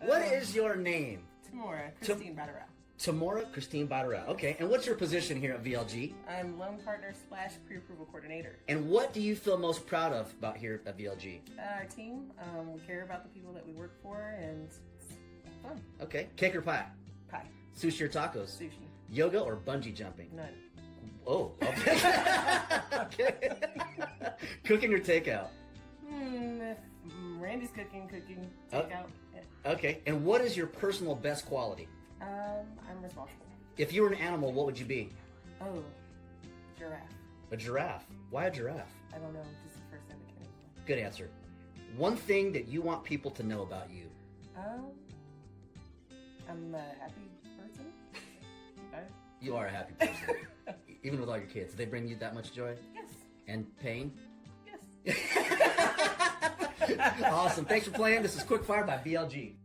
What is your name? Timora, Christine Batarao. Timora Christine Batarao. Okay, and what's your position here at VLG? I'm loan partner / pre-approval coordinator. And what do you feel most proud of about here at VLG? Our team, we care about the people that we work for, and it's fun. Okay, cake or pie? Pie. Sushi or tacos? Sushi. Yoga or bungee jumping? None. Oh, okay. Okay. Cooking or takeout? If Randy's cooking, takeout. Yeah. Okay, and what is your personal best quality? I'm responsible. If you were an animal, what would you be? Oh, giraffe. A giraffe. Why a giraffe? I don't know, this is the first time it came up. Good answer. One thing that you want people to know about you? I'm a happy person. Okay. You are a happy person. Even with all your kids. They bring you that much joy? Yes. And pain? Yes. Awesome. Thanks for playing. This is Quick Fire by BLG.